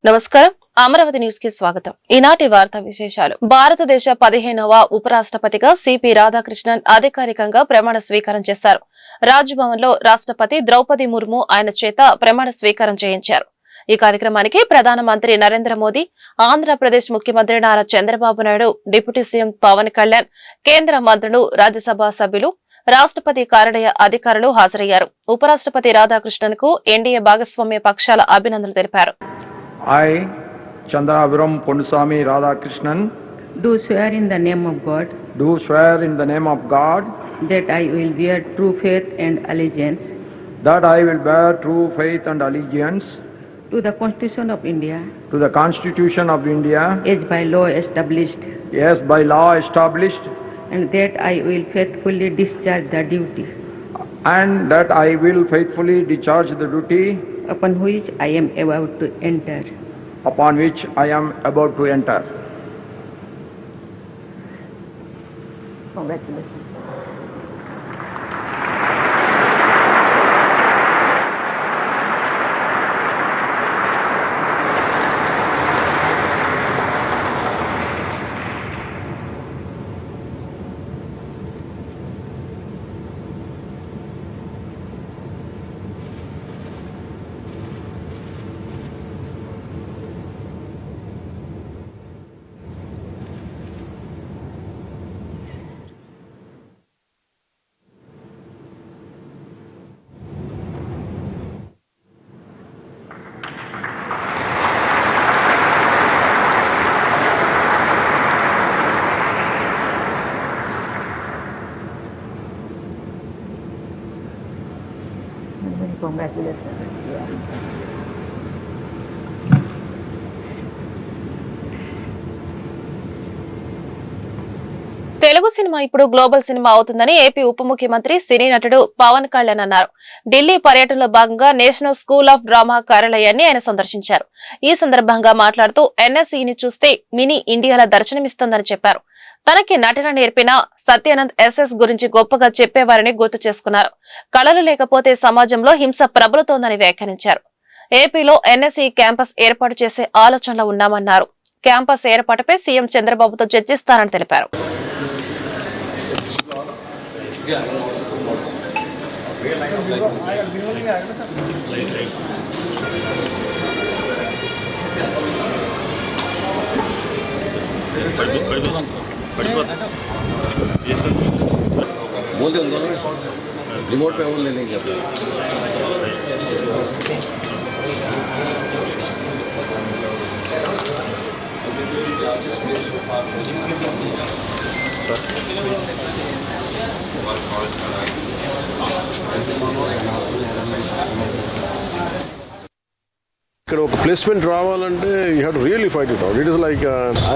నమస్కారం అమరావతి న్యూస్ కి స్వాగతం. ఈనాటి వార్తా విశేషాలు. భారతదేశ 15వ ఉపరాష్ట్రపతిగా సిపి రాధాకృష్ణన్ అధికారికంగా ప్రమాణ స్వీకారం చేశారు. రాజ్భవన్ లో రాష్ట్రపతి ద్రౌపది ముర్ము ఆయన చేత ప్రమాణ స్వీకారం చేయించారు. ఈ కార్యక్రమానికి ప్రధానమంత్రి నరేంద్ర మోదీ, ఆంధ్రప్రదేశ్ ముఖ్యమంత్రి నారా చంద్రబాబు నాయుడు, డిప్యూటీ సీఎం పవన్ కళ్యాణ్, కేంద్ర మంత్రులు, రాజ్యసభ సభ్యులు, రాష్ట్రపతి కార్యాలయ అధికారులు హాజరయ్యారు. ఉపరాష్ట్రపతి రాధాకృష్ణన్ కు ఎన్డీఏ భాగస్వామ్య పక్షాల అభినందనలు తెలిపారు. I, Chandraviram Ponnusamy Radhakrishnan, do swear in the name of God do swear in the name of God that I will bear true faith and allegiance that I will bear true faith and allegiance to the Constitution of India to the Constitution of India as by law established, and that I will faithfully discharge the duty upon which I am about to enter. Congratulations. Congratulations. Telugu cinema ఇప్పుడు global cinema అవుతుందని AP ఉప ముఖ్యమంత్రి సినీ నటుడు పవన్ కళ్యాణ్ అన్నారు. ఢిల్లీ పర్యటనలో భాగంగా national school of drama కార్యాలయాన్ని ఆయన సందర్శించారు. ఈ సందర్భంగా మాట్లాడుతూ ఎన్ఎస్ఈని చూస్తే మినీ ఇండియాల దర్శనమిస్తోందని చెప్పారు. తనకి నటన నేర్పిన సత్యానంద్ ఎస్ఎస్ గురించి గొప్పగా చెప్పేవారని గుర్తు చేసుకున్నారు. కళలు లేకపోతే సమాజంలో హింస ప్రబలుతోందని వ్యాఖ్యానించారు. ఏపీలో ఎన్ఎస్ఈ క్యాంపస్ ఏర్పాటు చేసే ఆలోచనలో ఉన్నామన్నారు. క్యాంపస్ ఏర్పాటుపై సీఎం చంద్రబాబుతో చర్చిస్తానని తెలిపారు. बोल दे उनको रिमोट पे वो ले लेंगे अपने ఇక్కడ ఒక ప్లేస్మెంట్ రావాలంటే you have to really fight it out. It is like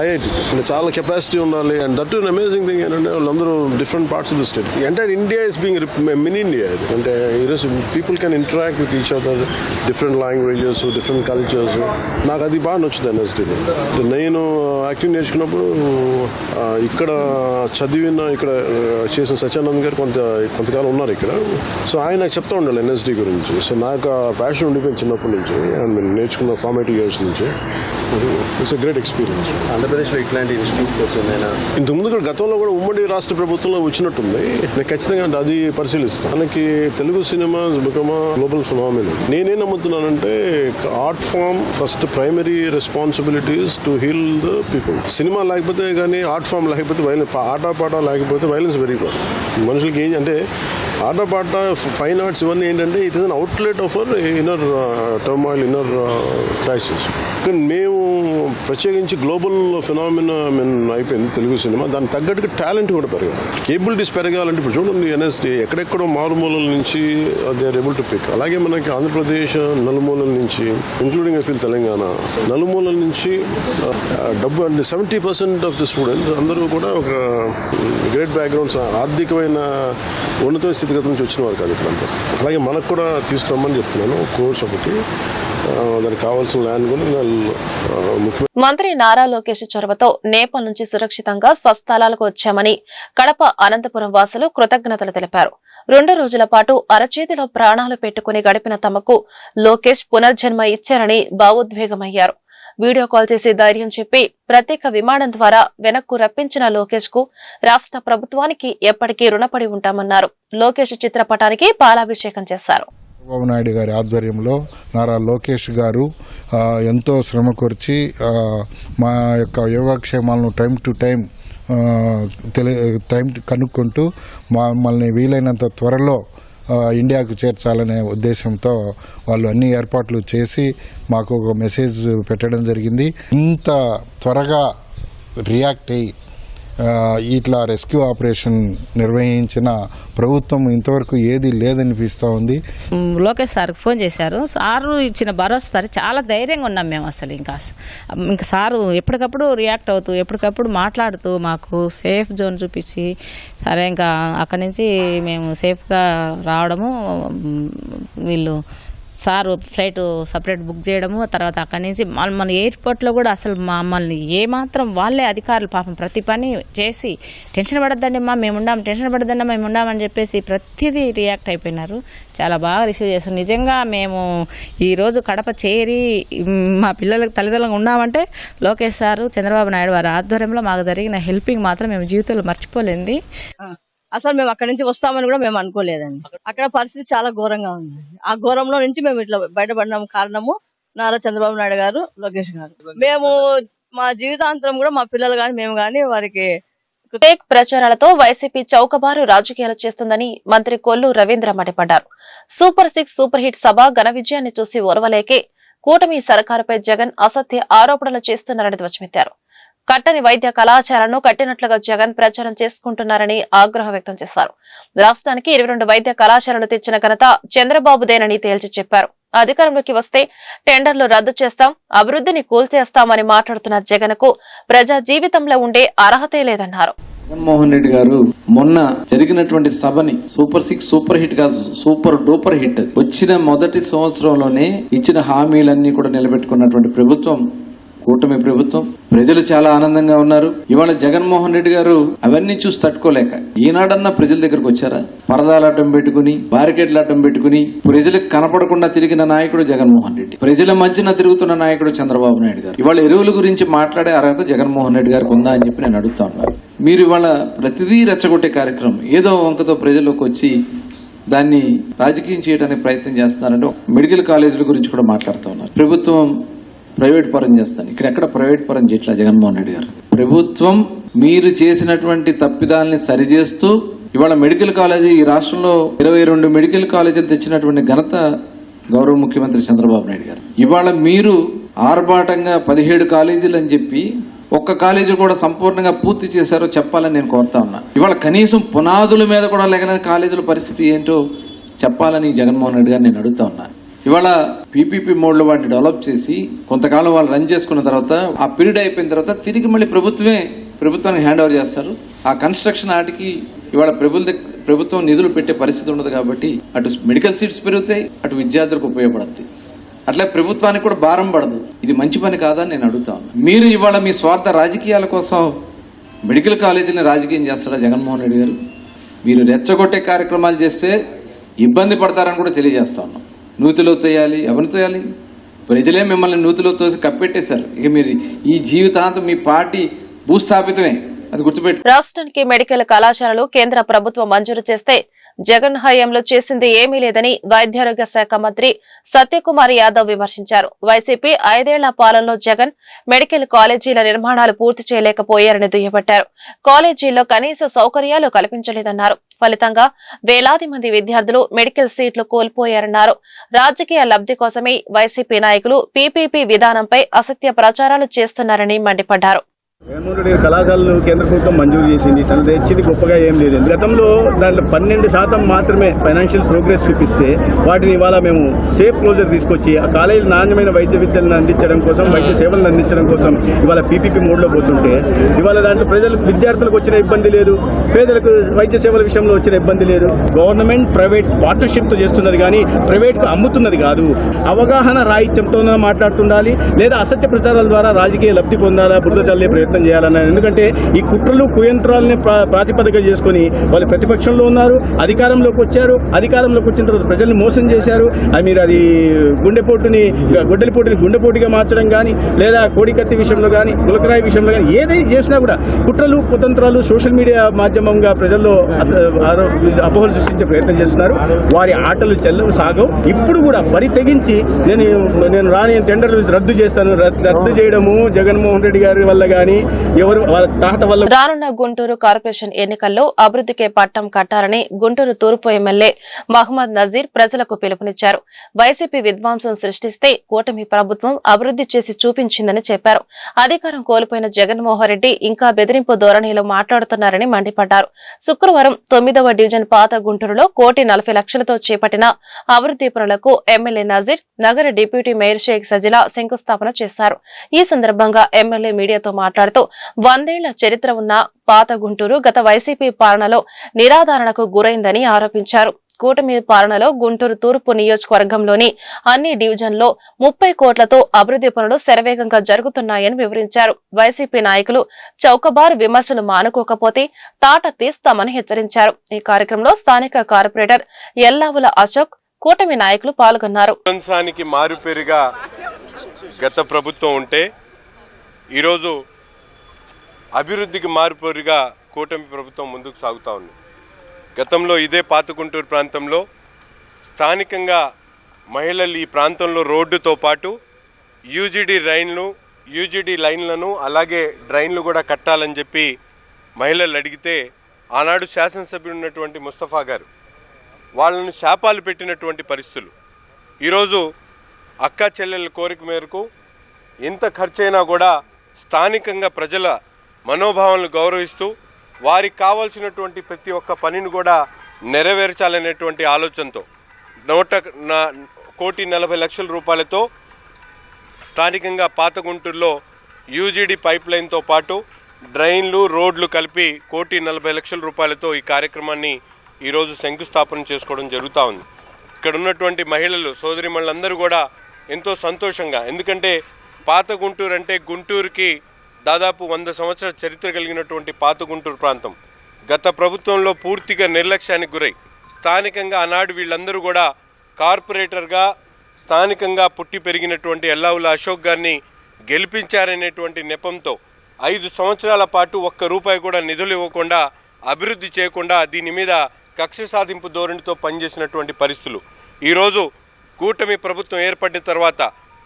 IIT చాలా కెపాసిటీ ఉండాలి. And that is amazing thing ఏంటంటే వాళ్ళందరూ different parts of the state. Entire India is being mini India. అంటే ఈరోజు people can interact with each other, different languages, different cultures. నాకు అది బాగా నచ్చుతుంది ఎన్ఎస్టీలో. నేను యాక్టింగ్ నేర్చుకున్నప్పుడు ఇక్కడ చదివిన, ఇక్కడ చేసిన సత్యానంద్ గారు కొంతకాలం ఉన్నారు ఇక్కడ. సో ఆయన నాకు చెప్తా ఉండాలి ఎన్ఎస్డి గురించి. సో నాకు ఆ ప్యాషన్ ఉండిపోయింది చిన్నప్పటి నుంచి, నేర్చుకున్న ఫార్మేటివ్ ఇయర్స్ నుంచి. It's a great experience. ఆంధ్రప్రదేశ్లో ఇట్లాంటి ఇన్స్టిట్యూట్ కోసం ఇంతకుముందు కూడా గతంలో కూడా ఉమ్మడి రాష్ట్ర ప్రభుత్వంలో వచ్చినట్టుంది. నేను ఖచ్చితంగా అది పరిశీలిస్తాను. మనకి తెలుగు సినిమా గ్లోబల్ ఫినామినల్. నేనేం నమ్ముతున్నానంటే art form first primary responsibilities to heal the people. Cinema లేకపోతే కానీ, ఆర్ట్ ఫామ్ లేకపోతే వైలెన్స్, ఆటపాట లేకపోతే వైలెన్స్ పెరిగిపోతుంది. మనుషులకి ఏం అంటే ఆటపాట, ఫైన్ ఆర్ట్స్ ఇవన్నీ ఏంటంటే it is an outlet of our inner turmoil, inner crisis. కానీ మేము ప్రత్యేకించి గ్లోబల్ ఫినామినా అయిపోయింది తెలుగు సినిమా. దానికి తగ్గట్టుగా టాలెంట్ కూడా పెరగాలి, కేబిలిటీస్ పెరగాలంటే ఇప్పుడు చూడండి ఎన్ఎస్డి ఎక్కడెక్కడో మారుమూలల నుంచి they are able to pick. అలాగే మనకి ఆంధ్రప్రదేశ్ నలుమూలల నుంచి, ఇంక్లూడింగ్ ఐ ఫీల్ తెలంగాణ నలుమూలల నుంచి డబ్బు అంటే 70% ఆఫ్ ది స్టూడెంట్స్ అందరూ కూడా ఒక గ్రేట్ బ్యాక్గ్రౌండ్స్, ఆర్థికమైన ఉన్నత స్థితిగతుల నుంచి వచ్చిన వారు కాదు ఇప్పుడంతా. అలాగే మనకు కూడా తీసుకురమ్మని చెప్తున్నాను కోర్స్ ఒకటి. దానికి కావాల్సిన ల్యాండ్ కూడా మంత్రి నారా లోకేష్ చొరవతో నేపాల్ నుంచి సురక్షితంగా స్వస్థలాలకు వచ్చామని కడప అనంతపురం వాసులు కృతజ్ఞతలు తెలిపారు. 2 రోజుల పాటు అరచేతిలో ప్రాణాలు పెట్టుకుని గడిపిన తమకు లోకేష్ పునర్జన్మ ఇచ్చారని భావోద్వేగమయ్యారు. వీడియో కాల్ చేసి ధైర్యం చెప్పి ప్రత్యేక విమానం ద్వారా వెనక్కు రప్పించిన లోకేష్ కు రాష్ట్ర ప్రభుత్వానికి ఎప్పటికీ రుణపడి ఉంటామన్నారు. లోకేష్ చిత్రపటానికి పాలాభిషేకం చేశారు. చంద్రబాబు నాయుడు గారి ఆధ్వర్యంలో నారా లోకేష్ గారు ఎంతో శ్రమ కోర్చి మా యొక్క యోగక్షేమాలను టైం టు టైం కనుక్కుంటూ మమ్మల్ని వీలైనంత త్వరలో ఇండియాకు చేర్చాలనే ఉద్దేశంతో వాళ్ళు అన్ని ఏర్పాట్లు చేసి మాకు ఒక మెసేజ్ పెట్టడం జరిగింది. ఇంత త్వరగా రియాక్ట్ అయ్యి ఇట్లా రెస్క్యూ ఆపరేషన్ నిర్వహించిన ప్రభుత్వం ఇంతవరకు ఏది లేదనిపిస్తూ ఉంది. లోకేష్ సార్కి ఫోన్ చేశారు. సారు ఇచ్చిన భరోసా చాలా ధైర్యంగా ఉన్నాం మేము. అసలు ఇంకా సారు ఎప్పటికప్పుడు రియాక్ట్ అవుతూ ఎప్పటికప్పుడు మాట్లాడుతూ మాకు సేఫ్ జోన్ చూపించి సరే ఇంకా అక్కడి నుంచి మేము సేఫ్గా రావడము, వీళ్ళు సారు ఫ్లైట్ సపరేట్ బుక్ చేయడము, తర్వాత అక్కడి నుంచి మన ఎయిర్పోర్ట్లో కూడా అసలు మమ్మల్ని ఏమాత్రం వాళ్ళే అధికారులు పాపం ప్రతి పని చేసి టెన్షన్ పడద్దండి అమ్మా మేము ఉండాం, టెన్షన్ పడద్దండి మేము ఉండామని చెప్పేసి ప్రతిదీ రియాక్ట్ అయిపోయినారు. చాలా బాగా రిసీవ్ చేస్తాం. నిజంగా మేము ఈరోజు కడప చేరి మా పిల్లలకు తల్లిదండ్రులుగా ఉన్నామంటే లోకేష్ సారు చంద్రబాబు నాయుడు వారి ఆధ్వర్యంలో మాకు జరిగిన హెల్పింగ్ మాత్రం మేము జీవితంలో మర్చిపోలేంది. అసలు మేము అక్కడి నుంచి వస్తామని కూడా మేము అనుకోలేదండి. అక్కడ పరిస్థితి చాలా ఘోరంగా ఉంది. ఆ ఘోరంలో నుంచి మేము ఇట్లా బయటపడిన కారణము నారా చంద్రబాబు నాయుడు గారు, లోకేష్ గారు. మేము మా జీవితాంతరం కూడా మా పిల్లలు కానీ మేము కానీ వారికి ఫేక్ ప్రచారాలతో వైసీపీ చౌకబారు రాజకీయాలు చేస్తుందని మంత్రి కొల్లు రవీంద్ర మండిపడ్డారు. సూపర్ 6 సూపర్ హిట్ సభ ఘన విజయాన్ని చూసి ఓర్వలేకే కూటమి సర్కారుపై జగన్ అసత్య ఆరోపణలు చేస్తున్నారని ధ్వజమెత్తారు. కట్టని వైద్య కళాశాలను కట్టినట్లుగా జగన్ ప్రచారం చేసుకుంటున్నారని ఆగ్రహం వ్యక్తం చేశారు. రాష్ట్రానికి 22 వైద్య కళాశాలలు తెచ్చిన ఘనత చంద్రబాబుదేనని తేల్చి చెప్పారు. అధికారంలోకి వస్తే టెండర్లు రద్దు చేస్తాం, అభివృద్ధిని కూల్చేస్తామని మాట్లాడుతున్న జగన్ కు ప్రజా జీవితంలో ఉండే అర్హతే లేదన్నారు. జగన్మోహన్ రెడ్డి గారు మొన్న జరిగినటువంటి సభని సూపర్ 6 సూపర్ హిట్ కాదు, సూపర్ డూపర్ హిట్. వచ్చిన మొదటి సంవత్సరంలోనే ఇచ్చిన హామీలన్నీ కూడా నిలబెట్టుకున్నటువంటి ప్రభుత్వం కూటమి ప్రభుత్వం. ప్రజలు చాలా ఆనందంగా ఉన్నారు. ఇవాళ జగన్మోహన్ రెడ్డి గారు అవన్నీ చూసి తట్టుకోలేక ఈనాడన్నా ప్రజల దగ్గరకు వచ్చారా? పరదాలు అడ్డం పెట్టుకుని, బారికేడ్లు అడ్డం పెట్టుకుని ప్రజలకు కనపడకుండా తిరిగిన నాయకుడు జగన్మోహన్ రెడ్డి. ప్రజల మధ్యన తిరుగుతున్న నాయకుడు చంద్రబాబు నాయుడు గారు. ఇవాళ ఎరువుల గురించి మాట్లాడే అర్హత జగన్మోహన్ రెడ్డి గారికి ఉందా అని చెప్పి నేను అడుగుతా ఉన్నాను. మీరు ఇవాళ ప్రతిదీ రెచ్చగొట్టే కార్యక్రమం ఏదో వంకతో ప్రజల్లోకి వచ్చి దాన్ని రాజకీయం చేయడానికి ప్రయత్నం చేస్తున్నారంటే మెడికల్ కాలేజీల గురించి కూడా మాట్లాడుతూ ఉన్నారు. ప్రభుత్వం ప్రైవేట్ పరం చేస్తాను. ఇక్కడ ఎక్కడ ప్రైవేట్ పరం చేయట్లా జగన్మోహన్ రెడ్డి గారు. ప్రభుత్వం మీరు చేసినటువంటి తప్పిదాలని సరిచేస్తూ ఇవాళ మెడికల్ కాలేజీ ఈ రాష్ట్రంలో 22 మెడికల్ కాలేజీలు తెచ్చినటువంటి ఘనత గౌరవ ముఖ్యమంత్రి చంద్రబాబు నాయుడు గారు. ఇవాళ మీరు ఆర్భాటంగా 17 కాలేజీలు అని చెప్పి ఒక్క కాలేజీ కూడా సంపూర్ణంగా పూర్తి చేశారో చెప్పాలని నేను కోరుతా ఉన్నా. ఇవాళ కనీసం పునాదుల మీద కూడా లేకనే కాలేజీల పరిస్థితి ఏంటో చెప్పాలని జగన్మోహన్ రెడ్డి గారు నేను అడుగుతా ఉన్నా. ఇవాళ పీపీపీ మోడ్లో వాటిని డెవలప్ చేసి కొంతకాలం వాళ్ళు రన్ చేసుకున్న తర్వాత ఆ పీరియడ్ అయిపోయిన తర్వాత తిరిగి మళ్ళీ ప్రభుత్వానికి హ్యాండ్ ఓవర్ చేస్తారు. ఆ కన్స్ట్రక్షన్ ఆటికి ఇవాళ ప్రభుత్వం నిధులు పెట్టే పరిస్థితి ఉండదు. కాబట్టి అటు మెడికల్ సీట్స్ పెరుగుతాయి, అటు విద్యార్థులకు ఉపయోగపడుతుంది. అట్లా ప్రభుత్వానికి కూడా భారం పడదు. ఇది మంచి పని కాదని నేను అడుగుతా ఉన్నా. మీరు ఇవాళ మీ స్వార్థ రాజకీయాల కోసం మెడికల్ కాలేజీని రాజకీయం చేస్తాడా జగన్మోహన్ రెడ్డి గారు? మీరు రెచ్చగొట్టే కార్యక్రమాలు చేస్తే ఇబ్బంది పడతారని కూడా తెలియజేస్తా ఉన్నాం. నూతిలో తోయాలి, ఎవరిని తోయాలి? ప్రజలే మిమ్మల్ని నూతిలో తోసి కప్పెట్టేశారు. ఇక మీరు ఈ జీవితాంతం మీ పార్టీ భూస్థాపితమే, అది గుర్తుపెట్టు. రాష్ట్రానికి మెడికల్ కళాశాలలు కేంద్ర ప్రభుత్వం మంజూరు చేస్తే జగన్ హయాంలో చేసింది ఏమీ లేదని వైద్యారోగ్య శాఖ మంత్రి సత్యకుమార్ యాదవ్ విమర్శించారు. వైసీపీ 5 ఏళ్ల పాలనలో జగన్ మెడికల్ కాలేజీల నిర్మాణాలు పూర్తి చేయలేకపోయారని దుయ్యబట్టారు. కాలేజీల్లో కనీస సౌకర్యాలు కల్పించలేదన్నారు. ఫలితంగా వేలాది మంది విద్యార్థులు మెడికల్ సీట్లు కోల్పోయారన్నారు. రాజకీయ లబ్ధి కోసమే వైసీపీ నాయకులు పీపీపీ విధానంపై అసత్య ప్రచారాలు చేస్తున్నారని మండిపడ్డారు. జగన్మోహన్ రెడ్డి కళాశాలను కేంద్ర ప్రభుత్వం మంజూరు చేసింది. తను తెచ్చింది గొప్పగా ఏం లేదు. గతంలో దాంట్లో 12% మాత్రమే ఫైనాన్షియల్ ప్రోగ్రెస్ చూపిస్తే వాటిని ఇవాళ మేము సేఫ్ క్లోజర్ తీసుకొచ్చి ఆ కాలేజీలు నాణ్యమైన వైద్య విద్యలను అందించడం కోసం, వైద్య సేవలను అందించడం కోసం ఇవాళ పీపీపీ మోడ్లో పోతుంటే ఇవాళ దాంట్లో ప్రజలకు, విద్యార్థులకు వచ్చిన ఇబ్బంది లేదు, పేదలకు వైద్య సేవల విషయంలో వచ్చిన ఇబ్బంది లేదు. గవర్నమెంట్ ప్రైవేట్ పార్ట్నర్షిప్తో చేస్తున్నది కానీ ప్రైవేట్కు అమ్ముతున్నది కాదు. అవగాహన రాహిత్యంతో మాట్లాడుతుండాలి, లేదా అసత్య ప్రచారాల ద్వారా రాజకీయ లబ్ధి పొందాలా, బురద చల్లే ప్రయత్నం ప్రయత్నం చేయాలన్నారు. ఎందుకంటే ఈ కుట్రలు కుయంత్రాలని ప్రాతిపదిక చేసుకొని వాళ్ళు ప్రతిపక్షంలో ఉన్నారు, అధికారంలోకి వచ్చారు, అధికారంలోకి వచ్చిన తర్వాత ప్రజల్ని మోసం చేశారు. మీరు అది గొడ్డలిపోటుని గుండెపోటుగా మార్చడం కానీ, లేదా కోడికత్తి విషయంలో కానీ, గులకరాయి విషయంలో కానీ ఏదైనా చేసినా కూడా కుట్రలు కుతంత్రాలు సోషల్ మీడియా మాధ్యమంగా ప్రజల్లో అపోహలు సృష్టించే ప్రయత్నం చేస్తున్నారు. వారి ఆటలు సాగవు. ఇప్పుడు కూడా బరి తెగించి నేను రాని టెండర్లు రద్దు చేస్తాను, రద్దు చేయడము జగన్మోహన్ రెడ్డి గారి వల్ల కానీ ఎవరు వాళ్ళ తాత వల్ల. రానున్న గుంటూరు కార్పొరేషన్ ఎన్నికల్లో అభివృద్ధికే పట్టం కట్టాలని గుంటూరు తూర్పు ఎమ్మెల్యే మహమ్మద్ నజీర్ ప్రజలకు పిలుపునిచ్చారు. వైసీపీ విధ్వంసం సృష్టిస్తే కూటమి ప్రభుత్వం అభివృద్ధి చేసి చూపించిందని చెప్పారు. అధికారం కోల్పోయిన జగన్మోహన్ రెడ్డి ఇంకా బెదిరింపు ధోరణిలో మాట్లాడుతున్నారని మండిపడ్డారు. శుక్రవారం 9వ డివిజన్ పాత గుంటూరులో 1,40,00,000తో చేపట్టిన అభివృద్ధి పనులకు ఎమ్మెల్యే నజీర్ నగర డిప్యూటీ మేయర్ షేక్ సజిలా శంకుస్థాపన చేశారు. ఈ సందర్భంగా ఎమ్మెల్యే మీడియాతో మాట్లాడుతూ 100 ఏళ్ల చరిత్ర ఉన్న పాత గుంటూరు గత వైసీపీ పాలనలో నిరాధారణకు గురైందని ఆరోపించారు. కూటమి పాలనలో గుంటూరు తూర్పు నియోజకవర్గంలోని అన్ని డివిజన్లో 30 కోట్లతో అభివృద్ధి పనులు శరవేగంగా జరుగుతున్నాయని వివరించారు. వైసీపీ నాయకులు చౌకబారు విమర్శలు మానుకోకపోతే తాట తీస్తామని హెచ్చరించారు. ఈ కార్యక్రమంలో స్థానిక కార్పొరేటర్ ఎల్లావుల అశోక్, కూటమి నాయకులు పాల్గొన్నారు. మారుపేరుగా గత ప్రభుత్వం ఉంటే ఈరోజు అభివృద్ధికి మారుపేరుగా కూటమి ప్రభుత్వం ముందుకు సాగుతూ ఉంది. గతంలో ఇదే పాత గుంటూరు ప్రాంతంలో స్థానికంగా మహిళలు ఈ ప్రాంతంలో రోడ్డుతో పాటు యూజీడీ లైన్లను అలాగే డ్రైన్లు కూడా కట్టాలని చెప్పి మహిళలు అడిగితే ఆనాడు శాసనసభ్యుడు ఉన్నటువంటి ముస్తఫా గారు వాళ్ళను శాపాలు పెట్టినటువంటి పరిస్థితులు. ఈరోజు అక్కా చెల్లెళ్ళ కోరిక మేరకు ఎంత ఖర్చైనా కూడా స్థానికంగా ప్రజల మనోభావాలను గౌరవిస్తూ వారికి కావాల్సినటువంటి ప్రతి ఒక్క పనిని కూడా నెరవేర్చాలనేటువంటి ఆలోచనతో 1,40,00,000 రూపాయలతో స్థానికంగా పాత గుంటూరులో యూజీడీ పైప్ లైన్తో పాటు డ్రైన్లు రోడ్లు కలిపి 1,40,00,000 రూపాయలతో ఈ కార్యక్రమాన్ని ఈరోజు శంకుస్థాపన చేసుకోవడం జరుగుతూ ఉంది. ఇక్కడ ఉన్నటువంటి మహిళలు సోదరిమణులందరూ కూడా ఎంతో సంతోషంగా, ఎందుకంటే పాత గుంటూరు అంటే గుంటూరుకి దాదాపు 100 సంవత్సరాల చరిత్ర కలిగినటువంటి పాత గుంటూరు ప్రాంతం గత ప్రభుత్వంలో పూర్తిగా నిర్లక్ష్యానికి గురై స్థానికంగా ఆనాడు వీళ్ళందరూ కూడా కార్పొరేటర్గా స్థానికంగా పుట్టి పెరిగినటువంటి ఎల్లావుల అశోక్ గారిని గెలిపించారనేటువంటి నెపంతో 5 సంవత్సరాల పాటు ఒక్క రూపాయి కూడా నిధులు ఇవ్వకుండా అభివృద్ధి చేయకుండా దీని మీద కక్ష సాధింపు ధోరణితో పనిచేసినటువంటి పరిస్థితులు. ఈరోజు కూటమి ప్రభుత్వం ఏర్పడిన తర్వాత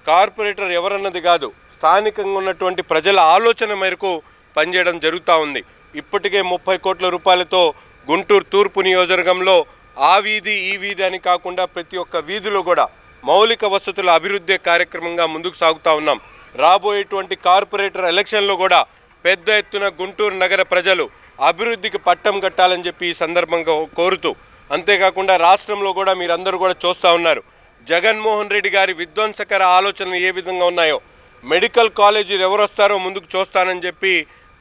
కార్పొరేటర్ ఎవరన్నది కాదు, స్థానికంగా ఉన్నటువంటి ప్రజల ఆలోచన మేరకు పనిచేయడం జరుగుతూ ఉంది. ఇప్పటికే 30 కోట్ల రూపాయలతో గుంటూరు తూర్పు నియోజకవర్గంలో ఆ వీధి ఈ వీధి అని కాకుండా ప్రతి ఒక్క వీధిలో కూడా మౌలిక వసతుల అభివృద్ధి కార్యక్రమంగా ముందుకు సాగుతూ ఉన్నాం. రాబోయేటువంటి కార్పొరేటర్ ఎలక్షన్లో కూడా పెద్ద ఎత్తున గుంటూరు నగర ప్రజలు అభివృద్ధికి పట్టం కట్టాలని చెప్పి ఈ సందర్భంగా కోరుతూ, అంతేకాకుండా రాష్ట్రంలో కూడా మీరందరూ కూడా చూస్తూ ఉన్నారు జగన్మోహన్ రెడ్డి గారి విధ్వంసకర ఆలోచనలు ఏ విధంగా ఉన్నాయో. మెడికల్ కాలేజీలు ఎవరు వస్తారో ముందుకు చూస్తానని చెప్పి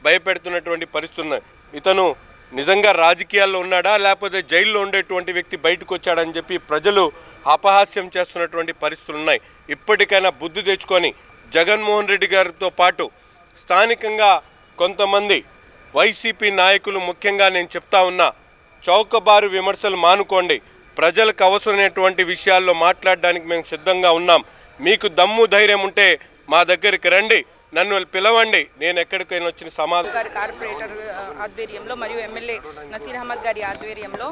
భయపెడుతున్నటువంటి పరిస్థితి ఉన్నాయి. ఇతను నిజంగా రాజకీయాల్లో ఉన్నాడా లేకపోతే జైల్లో ఉండేటువంటి వ్యక్తి బయటకు వచ్చాడని చెప్పి ప్రజలు అపహాస్యం చేస్తున్నటువంటి పరిస్థితులు ఉన్నాయి. ఇప్పటికైనా బుద్ధి తెచ్చుకొని జగన్మోహన్ రెడ్డి గారితో పాటు స్థానికంగా కొంతమంది వైసీపీ నాయకులు, ముఖ్యంగా నేను చెప్తా ఉన్నా, చౌకబారు విమర్శలు మానుకోండి. ప్రజలకు అవసరమైనటువంటి విషయాల్లో మాట్లాడడానికి మేము సిద్ధంగా ఉన్నాం. మీకు దమ్ము ధైర్యం ఉంటే మా దగ్గరికి రండి, నన్ను పిలవండి, నేను ఎక్కడికైనా వచ్చిన సమాధానం. కార్పొరేటర్ ఆధ్వర్యంలో మరియు ఎమ్మెల్యే నసీర్ అహ్మద్ గారి ఆధ్వర్యంలో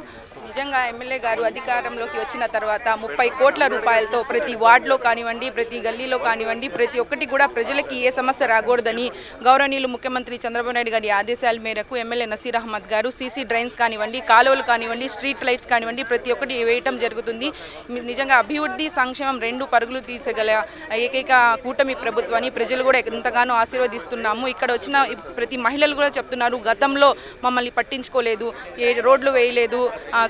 నిజంగా ఎమ్మెల్యే గారు అధికారంలోకి వచ్చిన తర్వాత 30 కోట్ల రూపాయలతో ప్రతి వార్డులో కానివ్వండి, ప్రతి గల్లీలో కానివ్వండి, ప్రతి ఒక్కటి కూడా ప్రజలకి ఏ సమస్య రాకూడదని గౌరవనీయులు ముఖ్యమంత్రి చంద్రబాబు నాయుడు గారి ఆదేశాల మేరకు ఎమ్మెల్యే నసీర్ అహ్మద్ గారు సీసీ డ్రైన్స్ కానివ్వండి, కాలువలు కానివ్వండి, స్ట్రీట్ లైట్స్ కానివ్వండి, ప్రతి ఒక్కటి వేయటం జరుగుతుంది. నిజంగా అభివృద్ధి సంక్షేమం 2 పరుగులు తీసగల ఏకైక కూటమి ప్రభుత్వాన్ని ప్రజలు కూడా ఎంతగానో ఆశీర్వదిస్తున్నాము. ఇక్కడ వచ్చిన ప్రతి మహిళలు కూడా చెప్తున్నారు, గతంలో మమ్మల్ని పట్టించుకోలేదు, ఏ రోడ్లు వేయలేదు,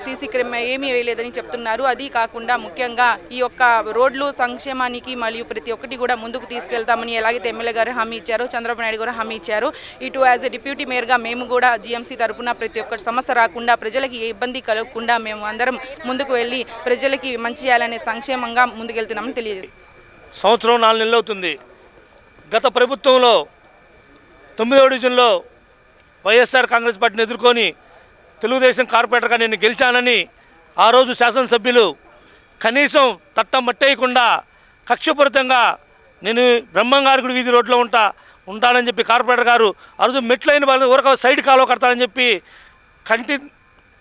సీసీ క్రమ ఏమీ వేయలేదని చెప్తున్నారు. అది కాకుండా ముఖ్యంగా ఈ యొక్క రోడ్లు సంక్షేమానికి మరియు ప్రతి ఒక్కటి కూడా ముందుకు తీసుకెళ్తామని ఎలాగైతే ఎమ్మెల్యే గారు హామీ ఇచ్చారో, చంద్రబాబు నాయుడు గారు హామీ ఇచ్చారు. ఇటు యాజ్ ఎ డిప్యూటీ మేయర్గా మేము కూడా జీఎంసీ తరఫున ప్రతి ఒక్క సమస్య రాకుండా, ప్రజలకి ఏ ఇబ్బంది కలగకుండా మేము అందరం ముందుకు వెళ్ళి ప్రజలకి మంచి చేయాలనే సంక్షేమంగా ముందుకెళ్తున్నామని తెలియజేస్తాం. సంవత్సరం 4 నెలలు అవుతుంది. గత ప్రభుత్వంలో 9వ డివిజన్లో వైఎస్ఆర్ కాంగ్రెస్ పార్టీని ఎదుర్కొని తెలుగుదేశం కార్పొరేటర్గా నేను గెలిచానని ఆ రోజు శాసనసభ్యులు కనీసం తట్టం మట్టేయకుండా కక్షపూరితంగా నేను బ్రహ్మంగారి వీధి రోడ్లో ఉంటానని చెప్పి కార్పొరేటర్ గారు ఆ రోజు మెట్లైన వాళ్ళు ఊరక సైడ్ కాలువ కడతానని చెప్పి కంటి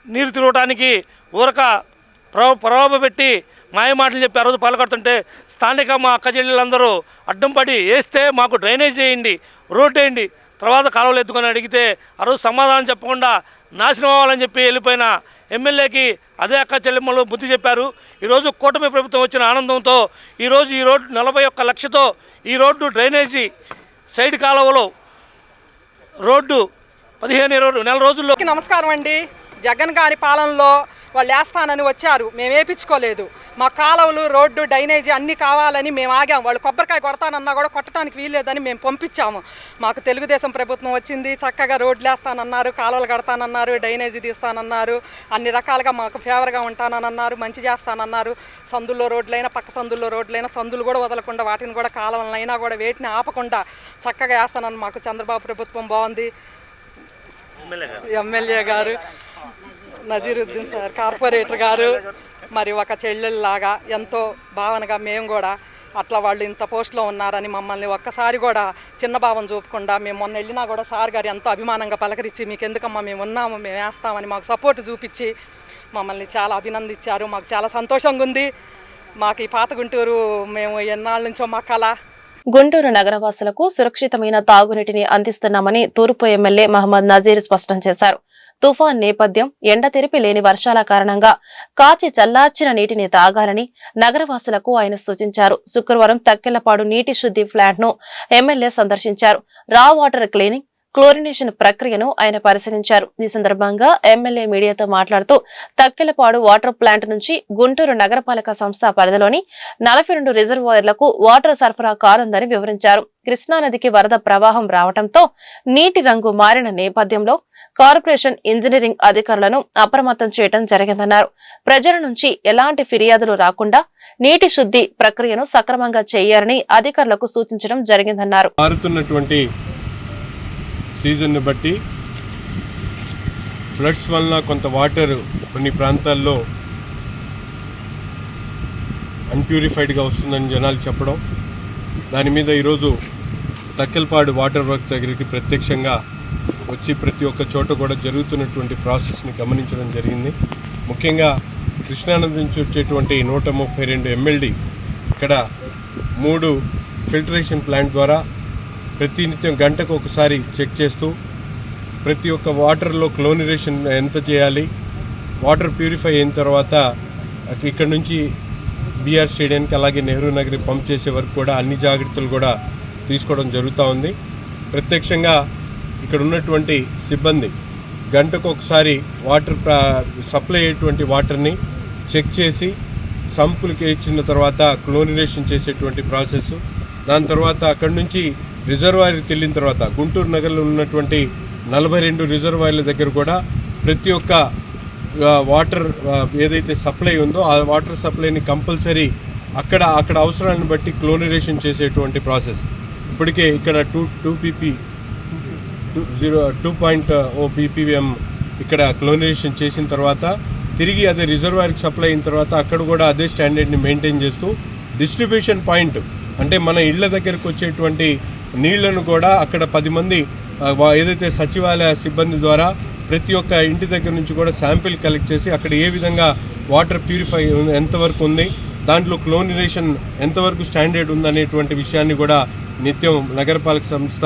నీరు తిరగటానికి ఊరక ప్రలోభ పెట్టి మాయమాటలు చెప్పి ఆ రోజు పాల్గొడుతుంటే స్థానిక మా అక్క చెల్లెళ్ళందరూ అడ్డం పడి వేస్తే మాకు డ్రైనేజ్ చేయండి, రోడ్డు వేయండి, తర్వాత కాలువలు ఎత్తుకొని అడిగితే ఆ రోజు సమాధానం చెప్పకుండా నాశనం అవ్వాలని చెప్పి వెళ్ళిపోయిన ఎమ్మెల్యేకి అదే అక్క చెల్లెమ్మలు బుద్ధి చెప్పారు. ఈరోజు కూటమి ప్రభుత్వం వచ్చిన ఆనందంతో ఈరోజు ఈ రోడ్డు 41 లక్షతో ఈ రోడ్డు డ్రైనేజీ సైడ్ కాలువలో రోడ్డు 15-20 నెల రోజుల్లో. నమస్కారం అండి. జగన్ గారి పాలనలో వాళ్ళు వేస్తానని వచ్చారు, మేము వేయించుకోలేదు. మా కాలువలు, రోడ్డు, డ్రైనేజీ అన్నీ కావాలని మేము ఆగాం. వాళ్ళు కొబ్బరికాయ కొడతానన్నా కూడా కొట్టడానికి వీల్లేదని మేము పంపించాము. మాకు తెలుగుదేశం ప్రభుత్వం వచ్చింది, చక్కగా రోడ్లు వేస్తానన్నారు, కాలువలు కడతానన్నారు, డ్రైనేజీ తీస్తానన్నారు, అన్ని రకాలుగా మాకు ఫేవర్గా ఉంటానన్నారు, మంచి చేస్తానన్నారు. సందుల్లో రోడ్లైనా, పక్క సందుల్లో రోడ్లైనా, సందులు కూడా వదలకుండా వాటిని కూడా కాలువలైనా కూడా వేటిని ఆపకుండా చక్కగా వేస్తానని మాకు చంద్రబాబు ప్రభుత్వం బాగుంది. ఎమ్మెల్యే గారు నజీరుద్దీన్ సార్, కార్పొరేటర్ గారు మరి ఒక చెల్లెల్లాగా ఎంతో భావనగా మేము కూడా అట్లా వాళ్ళు ఇంత పోస్ట్లో ఉన్నారని మమ్మల్ని ఒక్కసారి కూడా చిన్న భావం చూపకుండా మేము మొన్న వెళ్ళినా కూడా సార్ గారు ఎంతో అభిమానంగా పలకరించి మీకు ఎందుకమ్మా మేము ఉన్నాము, మేము వేస్తామని మాకు సపోర్ట్ చూపించి మమ్మల్ని చాలా అభినందించారు. మాకు చాలా సంతోషంగా ఉంది. మాకు ఈ పాత గుంటూరు మేము ఎన్నాళ్ళ నుంచో మా కళ. గుంటూరు నగరవాసులకు సురక్షితమైన తాగునీటిని అందిస్తున్నామని తూర్పు ఎమ్మెల్యే మహమ్మద్ నజీర్ స్పష్టం చేశారు. తుఫాన్ నేపథ్యం, ఎండ తెరిపి లేని వర్షాల కారణంగా కాచి చల్లార్చిన నీటిని తాగాలని నగరవాసులకు ఆయన సూచించారు. శుక్రవారం తక్కెళ్లపాడు నీటి శుద్ధి ప్లాంట్ ను ఎమ్మెల్యే సందర్శించారు. రా వాటర్ క్లీనింగ్, క్లోరినేషన్ ప్రక్రియను ఆయన పరిశీలించారు. ఈ సందర్భంగా ఎమ్మెల్యే మీడియాతో మాట్లాడుతూ తక్కెళ్లపాడు వాటర్ ప్లాంట్ నుంచి గుంటూరు నగరపాలక సంస్థ పరిధిలోని 42 రిజర్వాయర్లకు వాటర్ సరఫరా కానుందని వివరించారు. కృష్ణానదికి వరద ప్రవాహం రావడంతో నీటి రంగు మారిన నేపథ్యంలో కార్పొరేషన్ ఇంజనీరింగ్ అధికారులను అప్రమత్తం చేయడం జరిగిందన్నారు. ప్రజల నుంచి ఎలాంటి ఫిర్యాదులు రాకుండా నీటి శుద్ధి ప్రక్రియను సక్రమంగా చేయాలని అధికారులకు సూచించడం జరిగిందన్నారు. సీజన్ని బట్టి ఫ్లడ్స్ వలన కొంత వాటర్ కొన్ని ప్రాంతాల్లో అన్ప్యూరిఫైడ్గా వస్తుందని జనాలు చెప్పడం, దాని మీద ఈరోజు తక్కెలపాడు వాటర్ వర్క్ దగ్గరికి ప్రత్యక్షంగా వచ్చి ప్రతి ఒక్క చోట కూడా జరుగుతున్నటువంటి ప్రాసెస్ని గమనించడం జరిగింది. ముఖ్యంగా కృష్ణానది నుంచి వచ్చేటువంటి 132 MLD ఇక్కడ 3 ఫిల్టరేషన్ ప్లాంట్ ద్వారా ప్రతినిత్యం గంటకు ఒకసారి చెక్ చేస్తూ ప్రతి ఒక్క వాటర్లో క్లోరినేషన్ ఎంత చేయాలి, వాటర్ ప్యూరిఫై అయిన తర్వాత ఇక్కడ నుంచి బీఆర్ స్టేడియానికి అలాగే నెహ్రూ నగర్కి పంప్ చేసే వరకు కూడా అన్ని జాగ్రత్తలు కూడా తీసుకోవడం జరుగుతూ ఉంది. ప్రత్యక్షంగా ఇక్కడ ఉన్నటువంటి సిబ్బంది గంటకు ఒకసారి వాటర్ సప్లై అయ్యేటువంటి వాటర్ని చెక్ చేసి సంపులకి ఇచ్చిన తర్వాత క్లోరినేషన్ చేసేటువంటి ప్రాసెస్, దాని తర్వాత అక్కడి నుంచి రిజర్వాయర్కి వెళ్ళిన తర్వాత గుంటూరు నగరంలో ఉన్నటువంటి 42 రిజర్వాయర్ల దగ్గర కూడా ప్రతి ఒక్క వాటర్ ఏదైతే సప్లై ఉందో ఆ వాటర్ సప్లైని కంపల్సరీ అక్కడ అవసరాలను బట్టి క్లోరినేషన్ చేసేటువంటి ప్రాసెస్. ఇప్పటికే ఇక్కడ 2.0 ppm ఇక్కడ క్లోరినేషన్ చేసిన తర్వాత తిరిగి అదే రిజర్వాయర్కి సప్లై అయిన తర్వాత అక్కడ కూడా అదే స్టాండర్డ్ని మెయింటైన్ చేస్తూ డిస్ట్రిబ్యూషన్ పాయింట్ అంటే మన ఇళ్ల దగ్గరకు వచ్చేటువంటి నీళ్లను కూడా అక్కడ 10 మంది ఏదైతే సచివాలయ సిబ్బంది ద్వారా ప్రతి ఒక్క ఇంటి దగ్గర నుంచి కూడా శాంపిల్ కలెక్ట్ చేసి అక్కడ ఏ విధంగా వాటర్ ప్యూరిఫై ఎంతవరకు ఉంది, దాంట్లో క్లోరినేషన్ ఎంతవరకు స్టాండర్డ్ ఉందనేటువంటి విషయాన్ని కూడా నిత్యం నగరపాలక సంస్థ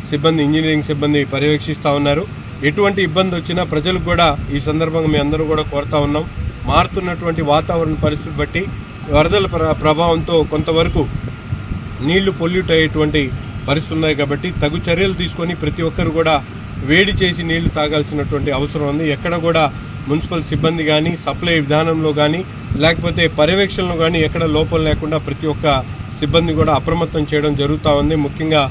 సిబ్బంది, ఇంజనీరింగ్ సిబ్బంది పర్యవేక్షిస్తూ ఉన్నారు. ఎటువంటి ఇబ్బంది వచ్చినా ప్రజలకు కూడా ఈ సందర్భంగా మేము అందరూ కూడా కోరుతా ఉన్నాం. మారుతున్నటువంటి వాతావరణ పరిస్థితి బట్టి వరదల ప్రభావంతో కొంతవరకు నీళ్లు పొల్యూట్ అయ్యేటువంటి పరిస్థితులు ఉన్నాయి కాబట్టి తగు చర్యలు తీసుకొని ప్రతి ఒక్కరు కూడా వేడి చేసి నీళ్లు తాగాల్సినటువంటి అవసరం ఉంది. ఎక్కడ కూడా మున్సిపల్ సిబ్బంది కానీ సప్లై విధానంలో కానీ లేకపోతే పర్యవేక్షణలో కానీ ఎక్కడ లోపం లేకుండా ప్రతి ఒక్క సిబ్బంది కూడా అప్రమత్తం చేయడం జరుగుతూ ఉంది. ముఖ్యంగా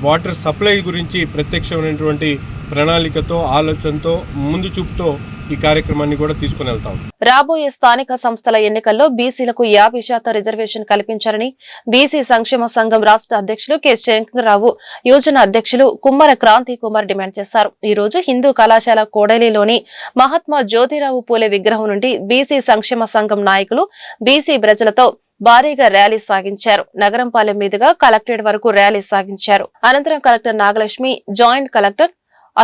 వాటర్ సప్లై గురించి ప్రత్యక్షమైనటువంటి ప్రణాళికతో, ఆలోచనతో, ముందు చూపుతో ఈ కార్యక్రమాన్ని కూడా తీసుకుని వెళ్తాం. రాబోయే స్థానిక సంస్థల ఎన్నికల్లో బీసీలకు 50% రిజర్వేషన్ కల్పించాలని బీసీ సంక్షేమ సంఘం రాష్ట్ర అధ్యక్షులు కె శంకర్రావు, యోజన అధ్యక్షులు కుమ్మర క్రాంతి కుమార్ డిమాండ్ చేశారు. ఈ రోజు హిందూ కళాశాల కోడలిలోని మహాత్మా జ్యోతిరావు పూలే విగ్రహం నుండి బీసీ సంక్షేమ సంఘం నాయకులు బీసీ ప్రజలతో భారీగా ర్యాలీ సాగించారు. నగరంపాలెం మీదుగా కలెక్టరేట్ వరకు ర్యాలీ సాగించారు. అనంతరం collector Nagalakshmi, joint collector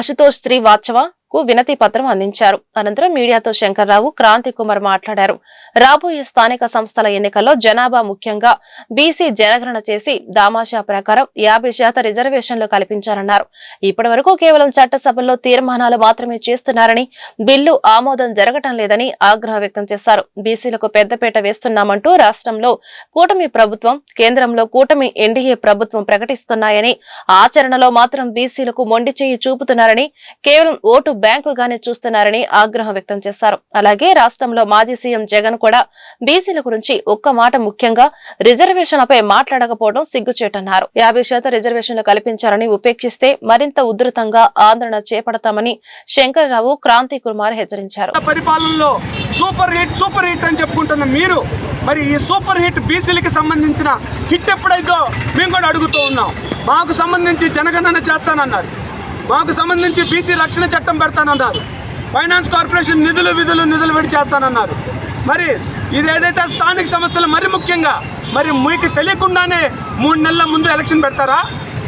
Ashutosh Srivastava కు వినతి పత్రం అందించారు. అనంతరం మీడియాతో శంకర్రావు, క్రాంతి కుమార్ మాట్లాడారు. రాబోయే స్థానిక సంస్థల ఎన్నికల్లో జనాభా ముఖ్యంగా బీసీ జనగణన చేసి దామాషా ప్రకారం 50% రిజర్వేషన్లు కల్పించారన్నారు. ఇప్పటి వరకు కేవలం చట్టసభల్లో తీర్మానాలు మాత్రమే చేస్తున్నారని, బిల్లు ఆమోదం జరగటం లేదని ఆగ్రహం వ్యక్తం చేశారు. బీసీలకు పెద్దపీట వేస్తున్నామంటూ రాష్ట్రంలో కూటమి ప్రభుత్వం, కేంద్రంలో కూటమి ఎన్డీఏ ప్రభుత్వం ప్రకటిస్తున్నాయని, ఆచరణలో మాత్రం బీసీలకు మొండి చేయి చూపుతున్నారని, కేవలం ఓటు బ్యాంకుగానే చూస్తున్నారని ఆగ్రహం వ్యక్తం చేశారు. అలాగే రాష్ట్రంలో మాజీ సీఎం జగన్ కూడా బీసీల గురించి ఒక్క మాట, ముఖ్యంగా రిజర్వేషన్లపై మాట్లాడకపోవడం సిగ్గుచేటన్నారు. 50% రిజర్వేషన్లు కల్పించారని ఉపేక్షిస్తే మరింత ఉధృతంగా ఆందోళన చేపడతామని శంకర్రావు, క్రాంతి కుమార్ హెచ్చరించారు. పరిపాలనలో సూపర్ హిట్ అని చెప్పుకుంటున్న మీరు మరి ఈ సూపర్ హిట్ బీసీలకి సంబంధించిన హిట్ ఎప్పుడైతే మేము కూడా అడుగుతూ ఉన్నాం. మాకు సంబంధించి జనగణన చేస్తానన్నారు, మాకు సంబంధించి బీసీ రక్షణ చట్టం పెడతానన్నారు, ఫైనాన్స్ కార్పొరేషన్ నిధులు విడి చేస్తానన్నారు. మరి ఇది ఏదైతే స్థానిక సంస్థలు మరి ముఖ్యంగా మరి మీకు తెలియకుండానే 3 నెలల ముందు ఎలక్షన్ పెడతారా?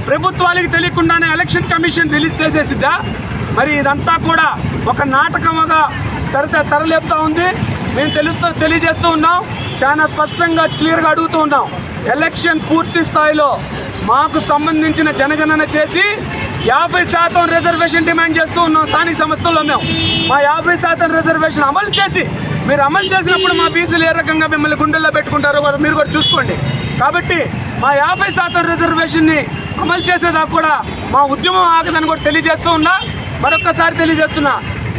ప్రభుత్వాలకు తెలియకుండానే ఎలక్షన్ కమిషన్ రిలీజ్ చేసేసిద్దా? మరి ఇదంతా కూడా ఒక నాటకంగా తెరలేపుతా ఉంది. మేము తెలియజేస్తూ ఉన్నాం, చాలా స్పష్టంగా క్లియర్గా అడుగుతూ ఉన్నాం. ఎలక్షన్ పూర్తి స్థాయిలో మాకు సంబంధించిన జనగణన చేసి 50% రిజర్వేషన్ డిమాండ్ చేస్తూ ఉన్నాం. స్థానిక సంస్థల్లో మేము మా 50% రిజర్వేషన్ అమలు చేసి, మీరు అమలు చేసినప్పుడు మా బీసీలు ఏ రకంగా మిమ్మల్ని గుండెల్లో పెట్టుకుంటారో మీరు కూడా చూసుకోండి. కాబట్టి మా 50% రిజర్వేషన్ని అమలు చేసేదాకా కూడా మా ఉద్యమం ఆగదని కూడా తెలియజేస్తూ ఉన్నా. మరొక్కసారి తెలియజేస్తున్నా,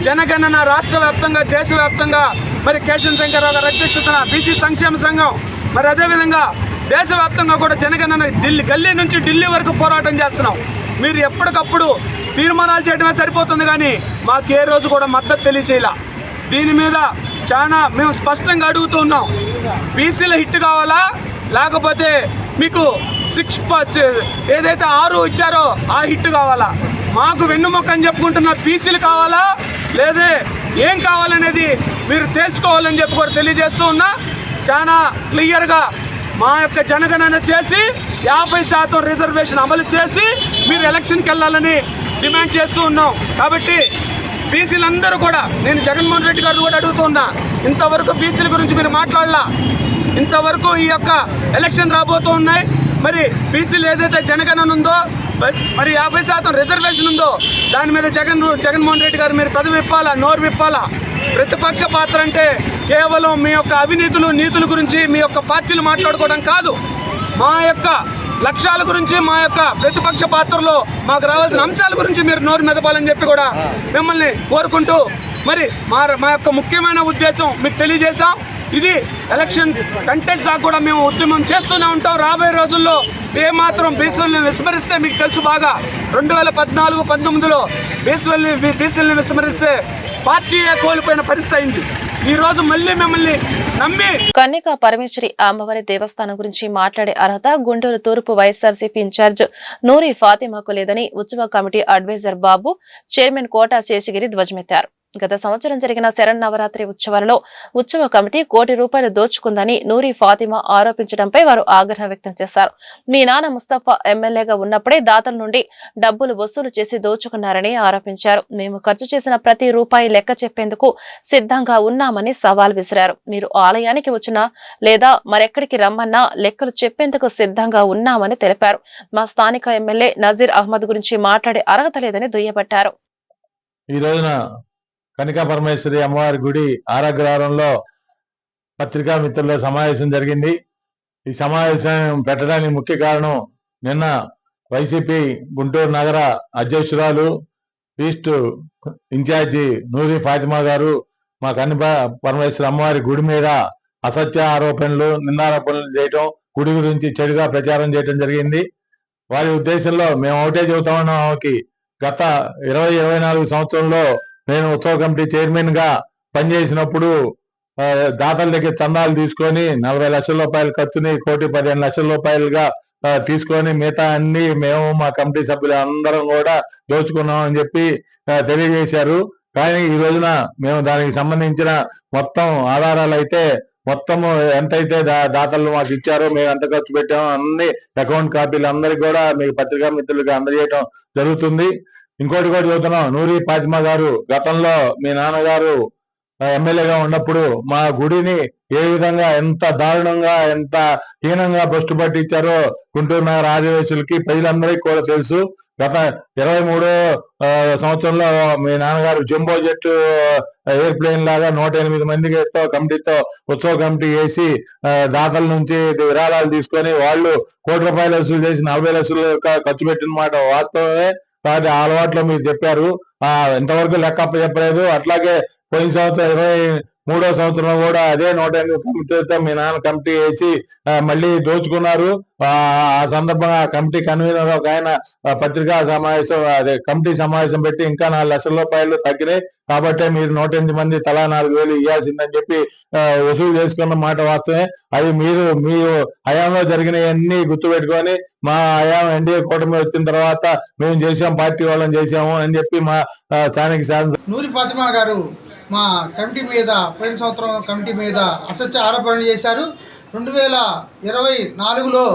జనగణన రాష్ట్ర వ్యాప్తంగా, దేశవ్యాప్తంగా మరి కేశవ్ శంకర్రావు గారి అధ్యక్షతన బీసీ సంక్షేమ సంఘం, మరి అదేవిధంగా దేశవ్యాప్తంగా కూడా జనగణన గల్లీ నుంచి ఢిల్లీ వరకు పోరాటం చేస్తున్నాం. మీరు ఎప్పటికప్పుడు తీర్మానాలు చేయడమే సరిపోతుంది, కానీ మాకు ఏ రోజు కూడా మద్దతు తెలియచేయాల. దీని మీద చాలా మేము స్పష్టంగా అడుగుతూ ఉన్నాం. బీసీల హిట్ కావాలా, లేకపోతే మీకు 6 ఏదైతే 6 ఇచ్చారో ఆ హిట్ కావాలా? మాకు వెన్నుముక్క అని చెప్పుకుంటున్న బీసీలు కావాలా, లేదే ఏం కావాలనేది మీరు తేల్చుకోవాలని చెప్పి కూడా తెలియజేస్తూ ఉన్నా. చాలా క్లియర్గా మా యొక్క జనగణన చేసి 50% రిజర్వేషన్ అమలు చేసి మీరు ఎలక్షన్కి వెళ్ళాలని డిమాండ్ చేస్తూ ఉన్నాం. కాబట్టి బీసీలందరూ కూడా, నేను జగన్మోహన్ రెడ్డి గారు కూడా అడుగుతూ ఉన్నా, ఇంతవరకు బీసీల గురించి మీరు మాట్లాడలా. ఇంతవరకు ఈ యొక్క ఎలక్షన్ రాబోతూ ఉన్నాయి. మరి బీసీలు ఏదైతే జనగణన ఉందో, మరి 50% రిజర్వేషన్ ఉందో, దాని మీద జగన్మోహన్ రెడ్డి గారు మీరు పదవి విప్పాలా, నోరు విప్పాలా. ప్రతిపక్ష పాత్ర అంటే కేవలం మీ యొక్క అవినీతులు, నీతుల గురించి మీ యొక్క పార్టీలు మాట్లాడుకోవడం కాదు, మా యొక్క లక్ష్యాల గురించి, మా యొక్క ప్రతిపక్ష పాత్రలో మాకు రావాల్సిన అంశాల గురించి మీరు నోరు మెదపాలని చెప్పి కూడా మిమ్మల్ని కోరుకుంటూ, మరి మా యొక్క ముఖ్యమైన ఉద్దేశం మీకు తెలియజేశాం. ఇది ఎలక్షన్ కంటెంట్ దాకా కూడా మేము ఉద్యమం చేస్తూనే ఉంటాం. రాబోయే రోజుల్లో ఏమాత్రం బీసీలను విస్మరిస్తే మీకు తెలుసు బాగా, 2014-19లో బీసీలను విస్మరిస్తే పార్టీయే కోల్పోయిన పరిస్థితి అయింది. ఈ రోజు మళ్ళీ మిమ్మల్ని నమ్మి కన్యకా పరమేశ్వరి అమ్మవారి దేవస్థానం గురించి మాట్లాడే అర్హత గుంటూరు తూర్పు వైఎస్ఆర్సీపీ ఇన్ఛార్జ్ నూరి ఫాతిమాకు లేదని ఉత్సవ కమిటీ అడ్వైజర్ బాబు, చైర్మన్ కోటా శేషగిరి ధ్వజమెత్తారు. గత సంవత్సరం జరిగిన శరన్నవరాత్రి ఉత్సవాలలో ఉత్సవ కమిటీ ₹1 కోటి దోచుకుందని నూరి ఫాతిమా ఆరోపించడంపై వారు ఆగ్రహం వ్యక్తం చేశారు. మీ నాన్న ముస్తఫా ఎమ్మెల్యేగా ఉన్నప్పుడే దాతల నుండి డబ్బులు వసూలు చేసి దోచుకున్నారని ఆరోపించారు. మేము ఖర్చు చేసిన ప్రతి రూపాయి లెక్క చెప్పేందుకు సిద్ధంగా ఉన్నామని సవాల్ విసిరారు. మీరు ఆలయానికి వచ్చినా లేదా మరెక్కడికి రమ్మన్నా లెక్కలు చెప్పేందుకు సిద్ధంగా ఉన్నామని తెలిపారు. మా స్థానిక ఎమ్మెల్యే నజీర్ అహ్మద్ గురించి మాట్లాడే అర్హత లేదని దుయ్యబట్టారు. ఈ రోజున కనికా పరమేశ్వరి అమ్మవారి గుడి ఆరాగ్రహారంలో పత్రికా మిత్రుల సమావేశం జరిగింది. ఈ సమావేశం పెట్టడానికి ముఖ్య కారణం, నిన్న వైసీపీ గుంటూరు నగర అధ్యక్షురాలు, ఈస్ట్ ఇన్ఛార్జి నూరి ఫాతిమా గారు మా కనికా పరమేశ్వరి అమ్మవారి గుడి మీద అసత్య ఆరోపణలు, నిందారోపణలు చేయటం, గుడి గురించి చెడుగా ప్రచారం చేయడం జరిగింది. వారి ఉద్దేశంలో మేము ఒకటే చెబుతా ఉన్నాం, గత 20-24 సంవత్సరంలో నేను ఉత్సవ కమిటీ చైర్మన్గా పనిచేసినప్పుడు దాతల దగ్గర చందాలు తీసుకొని 40 లక్షల రూపాయలు ఖర్చుని 1,15,00,000 రూపాయలుగా తీసుకొని మిగతా అన్ని మేము మా కమిటీ సభ్యులు అందరం కూడా దోచుకున్నాం అని చెప్పి తెలియజేశారు. కానీ ఈ రోజున మేము దానికి సంబంధించిన మొత్తం ఆధారాలు అయితే మొత్తము ఎంతైతే దాతలు మాకు ఇచ్చారో మేము ఎంత ఖర్చు పెట్టామో అన్ని అకౌంట్ కాపీలు అందరికి కూడా మీకు పత్రికా మిత్రులుగా అందజేయడం జరుగుతుంది. ఇంకోటి కూడా చూస్తున్నాం, నూరి ఫాతిమా గారు గతంలో మీ నాన్నగారు ఎమ్మెల్యేగా ఉన్నప్పుడు మా గుడిని ఏ విధంగా ఎంత దారుణంగా ఎంత హీనంగా భ్రష్టు పట్టించారో గుంటూరు నగర ఆదివాసులకి ప్రజలందరికీ కూడా తెలుసు. గత 23వ సంవత్సరంలో మీ నాన్నగారు జంబో జెట్ ఎయిర్ప్లేన్ లాగా 108 మందితో కమిటీతో ఉత్సవ కమిటీ వేసి దాతల నుంచి విరాళాలు తీసుకొని వాళ్ళు ₹1,00,00,000 వసూలు చేసి 40 లక్షలు ఖర్చు పెట్టిన మాట వాస్తవమే. కాబట్టి ఆ అలవాట్లో మీరు చెప్పారు, ఇంతవరకు లెక్క చెప్పలేదు. అట్లాగే పోయిన సంవత్సరం 23వ సంవత్సరం కూడా అదే 108 కమిటీతో మీ నాన్న కమిటీ వేసి మళ్ళీ దోచుకున్నారు. ఆ సందర్భంగా కమిటీ కన్వీనర్ ఒక ఆయన పత్రికా సమావేశం అదే కమిటీ సమావేశం పెట్టి ఇంకా 4 లక్షల రూపాయలు తగ్గినాయి కాబట్టి మీరు 108 మంది తలా 4,000 ఇవ్వాల్సిందని చెప్పి వసూలు చేసుకున్న మాట వాస్తవమే. అది మీరు మీ హయాంలో జరిగినవన్నీ గుర్తుపెట్టుకొని మా హయాం ఎన్డీఏ కూటమి వచ్చిన తర్వాత మేము చేసాం, పార్టీ వాళ్ళని చేసాము అని చెప్పి మా స్థానిక శాసన నూరి ఫాతిమా గారు మా కమిటీ మీద పోయిన సంవత్సరం కమిటీ మీద అసత్య ఆరోపణలు చేశారు. 2024లో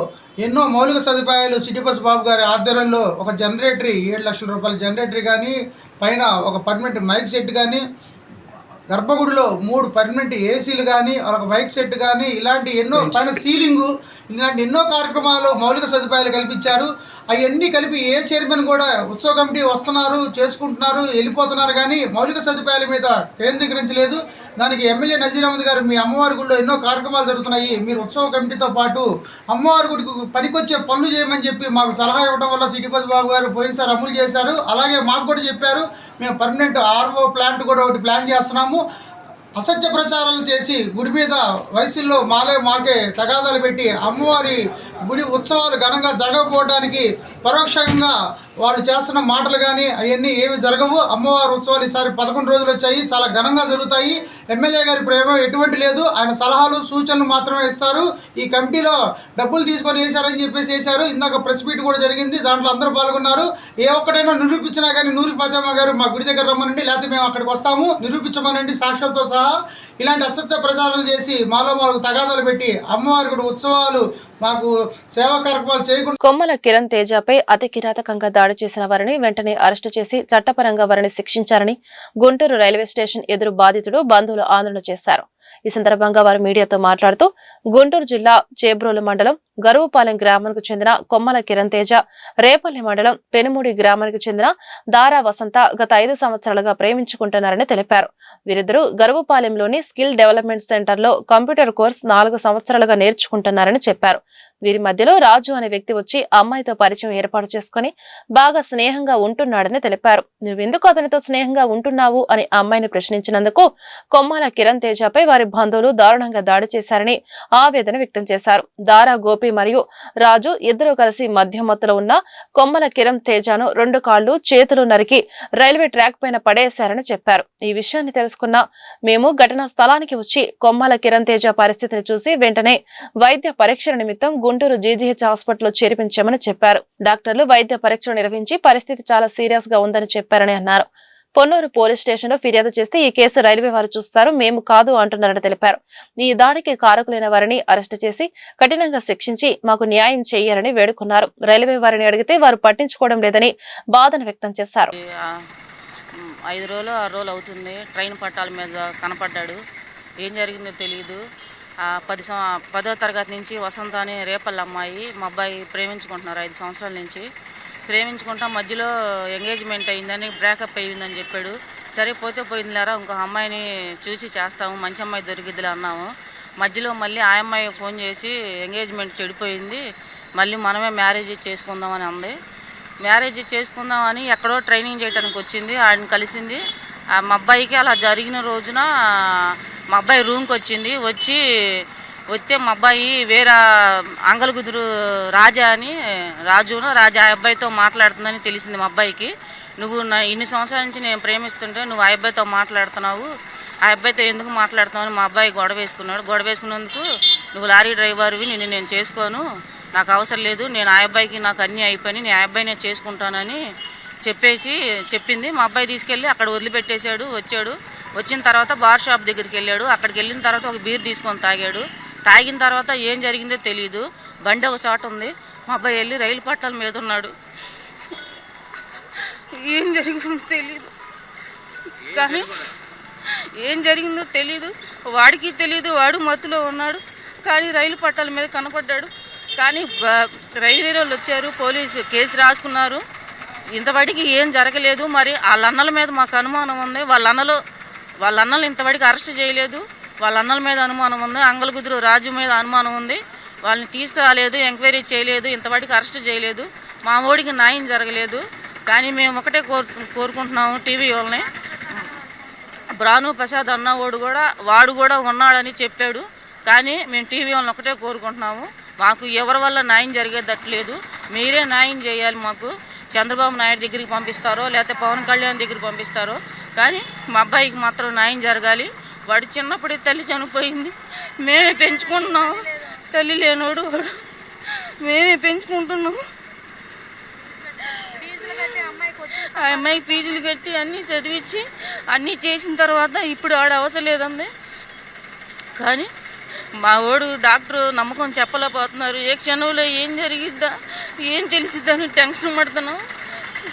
ఎన్నో మౌలిక సదుపాయాలు సిటీ బస్ బాబు గారి ఆధ్వర్యంలో ఒక జనరేటరీ 7 లక్షల రూపాయల జనరేటరీ కానీ, పైన ఒక పర్మనెంట్ మైక్ సెట్ కానీ, గర్భగుడిలో 3 పర్మనెంట్ ఏసీలు కానీ, ఒక మైక్ సెట్ కానీ, ఇలాంటి ఎన్నో పైన సీలింగు, ఇలాంటి ఎన్నో కార్యక్రమాలు మౌలిక సదుపాయాలు కల్పించారు. అవన్నీ కలిపి ఏ చైర్మన్ కూడా ఉత్సవ కమిటీ వస్తున్నారు, చేసుకుంటున్నారు, వెళ్ళిపోతున్నారు, కానీ మౌలిక సదుపాయాల మీద కేంద్రీకరించలేదు. దానికి ఎమ్మెల్యే నజీర్ అహ్మద్ గారు మీ అమ్మవారి గుడిలో ఎన్నో కార్యక్రమాలు జరుగుతున్నాయి, మీరు ఉత్సవ కమిటీతో పాటు అమ్మవారి గుడికి పనికొచ్చే పనులు చేయమని చెప్పి మాకు సలహా ఇవ్వడం వల్ల సిటీ బస్ బాబు గారు పోయినసారి అమలు చేశారు. అలాగే మాకు కూడా చెప్పారు, మేము పర్మనెంట్ ఆర్ఓ ప్లాంట్ కూడా ఒకటి ప్లాన్ చేస్తున్నాము. అసత్య ప్రచారాలు చేసి గుడి మీద వయసుల్లో మాకే తగాదాలు పెట్టి అమ్మవారి గుడి ఉత్సవాలు ఘనంగా జరగకపోవడానికి పరోక్షంగా వాళ్ళు చేస్తున్న మాటలు కానీ అవన్నీ ఏమి జరగవు. అమ్మవారి ఉత్సవాలు ఈసారి 11 రోజులు వచ్చాయి, చాలా ఘనంగా జరుగుతాయి. ఎమ్మెల్యే గారి ప్రేమ ఎటువంటి లేదు, ఆయన సలహాలు సూచనలు మాత్రమే ఇస్తారు. ఈ కమిటీలో డబ్బులు తీసుకొని వేశారని చెప్పేసి వేశారు. ఇందాక ప్రెస్ మీట్ కూడా జరిగింది, దాంట్లో అందరూ పాల్గొన్నారు. ఏ ఒక్కడైనా నిరూపించినా కానీ నూరి ఫాతిమా గారు మా గుడి దగ్గర రమ్మనండి, లేకపోతే మేము అక్కడికి వస్తాము, నిరూపించమనండి సాక్ష్యాలతో సహా. ఇలాంటి అసత్య ప్రచారాలు చేసి మాకు తగాదాలు పెట్టి అమ్మవారి గుడి ఉత్సవాలు మాకు సేవా కార్యక్రమాలు చేయకుండా కొమ్మల కిరణ్ తేజపై అతి కిరాతకంగా దాడి చేసిన వారిని వెంటనే అరెస్టు చేసి చట్టపరంగా వారిని శిక్షించారని గుంటూరు రైల్వే స్టేషన్ ఎదురు బాధితుడు బంధువులు ఆందోళన చేశారు. ఈ సందర్భంగా వారు మీడియాతో మాట్లాడుతూ గుంటూరు జిల్లా చేబ్రోలు మండలం గరువుపాలెం గ్రామానికి చెందిన కొమ్మల కిరణ్ తేజ, రేపల్లి మండలం పెనుమూడి గ్రామానికి చెందిన దారా వసంత గత 5 సంవత్సరాలుగా ప్రేమించుకుంటున్నారని తెలిపారు. వీరిద్దరూ గరువుపాలెంలోని స్కిల్ డెవలప్మెంట్ సెంటర్లో కంప్యూటర్ కోర్స్ 4 సంవత్సరాలుగా నేర్చుకుంటున్నారని చెప్పారు. వీరి మధ్యలో రాజు అనే వ్యక్తి వచ్చి అమ్మాయితో పరిచయం ఏర్పాటు చేసుకుని బాగా స్నేహంగా ఉంటున్నాడని తెలిపారు. నువ్వెందుకు అతనితో స్నేహంగా ఉంటున్నావు అని అమ్మాయిని ప్రశ్నించినందుకు కొమ్మల కిరణ్ తేజపై వారి బంధువులు దారుణంగా దాడి చేశారని ఆవేదన వ్యక్తం చేశారు. దారా గోపి మరియు రాజు ఇద్దరూ కలిసి మధ్యమత్తులో ఉన్న కొమ్మల కిరణ్ తేజను 2 కాళ్లు చేతులు నరికి రైల్వే ట్రాక్ పైన పడేశారని చెప్పారు. ఈ విషయాన్ని తెలుసుకున్న మేము ఘటనా స్థలానికి వచ్చి కొమ్మల కిరణ్ తేజ పరిస్థితిని చూసి వెంటనే వైద్య పరీక్షల నిమిత్తం గుంటూరు జీజీహెచ్ హాస్పిటల్లో చేర్పించామని చెప్పారు. డాక్టర్లు వైద్య పరీక్షలు నిర్వహించి పరిస్థితి చాలా సీరియస్ గా ఉందని చెప్పారని అన్నారు. పొన్నూరు పోలీస్ స్టేషన్ లో ఫిర్యాదు చేస్తే ఈ కేసు రైల్వే వారు చూస్తారు, మేము కాదు అంటున్నారని తెలిపారు. ఈ దాడికి కారకులైన వారిని అరెస్టు చేసి కఠినంగా శిక్షించి మాకు న్యాయం చేయాలని వేడుకున్నారు. రైల్వే వారిని అడిగితే వారు పట్టించుకోవడం లేదని బాధన వ్యక్తం చేశారు. 5 రోజులు 6 రోజులు అవుతుంది, ట్రైన్ పట్టాల మీద కనపడ్డాడు. ఏం జరిగిందో తెలియదు. 10వ తరగతి నుంచి వసంత అని రేపల్లి అమ్మాయి, మా అబ్బాయి ప్రేమించుకుంటున్నారు 5 సంవత్సరాల నుంచి. ప్రేమించుకుంటాం, మధ్యలో ఎంగేజ్మెంట్ అయిందని బ్రేకప్ అయ్యిందని చెప్పాడు. సరే పోతే పోయిందిలేరా, ఇంకో అమ్మాయిని చూసి చేస్తాము, మంచి అమ్మాయి దొరికిద్దిలే అన్నాము. మధ్యలో మళ్ళీ ఆ అమ్మాయి ఫోన్ చేసి ఎంగేజ్మెంట్ చెడిపోయింది, మళ్ళీ మనమే మ్యారేజ్ చేసుకుందామని అంది. మ్యారేజ్ చేసుకుందామని ఎక్కడో ట్రైనింగ్ చేయడానికి వచ్చింది, ఆయన కలిసింది. మా అబ్బాయికి అలా జరిగిన రోజున మా అబ్బాయి రూమ్కి వచ్చింది. వస్తే మా అబ్బాయి వేరే అంగలగుదురు రాజా ఆ అబ్బాయితో మాట్లాడుతుందని తెలిసింది మా అబ్బాయికి. నువ్వు ఇన్ని సంవత్సరాల నుంచి నేను ప్రేమిస్తుంటే నువ్వు ఆ అబ్బాయితో మాట్లాడుతున్నావు, ఆ అబ్బాయితో ఎందుకు మాట్లాడుతున్నావు అని మా అబ్బాయి గొడవ వేసుకున్నాడు. గొడవ వేసుకున్నందుకు నువ్వు లారీ డ్రైవర్వి, నేను చేసుకోను, నాకు అవసరం లేదు, నేను ఆ అబ్బాయికి నాకు అన్నీ అయిపోయి నేను ఆ అబ్బాయినే చేసుకుంటానని చెప్పింది. మా అబ్బాయి తీసుకెళ్ళి అక్కడ వదిలిపెట్టేశాడు. వచ్చిన తర్వాత బార్ షాప్ దగ్గరికి వెళ్ళాడు. అక్కడికి వెళ్ళిన తర్వాత ఒక బీర్ తీసుకొని తాగాడు. తాగిన తర్వాత ఏం జరిగిందో తెలియదు. బండి ఒక చోట ఉంది. మా అబ్బాయి వెళ్ళి రైలు పట్టాల మీద ఉన్నాడు. ఏం జరిగిందో తెలీదు, కానీ ఏం జరిగిందో తెలీదు, వాడికి తెలీదు, వాడు మత్తులో ఉన్నాడు. కానీ రైలు పట్టాల మీద కనపడ్డాడు. కానీ రైల్వే వాళ్ళు వచ్చారు, పోలీసు కేసు రాసుకున్నారు. ఇంతవరకు ఏం జరగలేదు. మరి వాళ్ళ అన్నల మీద మాకు అనుమానం ఉంది. వాళ్ళ అన్నలు ఇంతవరకు అరెస్ట్ చేయలేదు. వాళ్ళ అన్నల మీద అనుమానం ఉంది. అంగలగుదురు రాజు మీద అనుమానం ఉంది. వాళ్ళని తీసుకురాలేదు, ఎంక్వైరీ చేయలేదు, ఇంతవరకు అరెస్ట్ చేయలేదు. మా ఓడికి న్యాయం జరగలేదు. కానీ మేము ఒకటే కోరుకుంటున్నాము టీవీ వాళ్ళని, బ్రాను ప్రసాద్ అన్న వాడు కూడా ఉన్నాడని చెప్పాడు. కానీ మేము టీవీ వాళ్ళని ఒకటే కోరుకుంటున్నాము, మాకు ఎవరి వల్ల న్యాయం జరిగేటట్లేదు, మీరే న్యాయం చేయాలి. మాకు చంద్రబాబు నాయుడు దగ్గరికి పంపిస్తారో లేకపోతే పవన్ కళ్యాణ్ దగ్గరికి పంపిస్తారో, కానీ మా అబ్బాయికి మాత్రం న్యాయం జరగాలి. వాడు చిన్నప్పుడే తల్లి చనిపోయింది, మేమే పెంచుకుంటున్నాము. తల్లి లేనోడు వాడు, మేమే పెంచుకుంటున్నాము. ఆ అమ్మాయికి ఫీజులు కట్టి అన్నీ చదివించి అన్నీ చేసిన తర్వాత ఇప్పుడు ఆడ అవసరం లేదండి. కానీ మా వాడు డాక్టర్ నమ్మకం చెప్పలేకపోతున్నారు. ఏ క్షణంలో ఏం జరిగిద్దా ఏం తెలిసిద్దని టెన్షన్ పడుతున్నాం.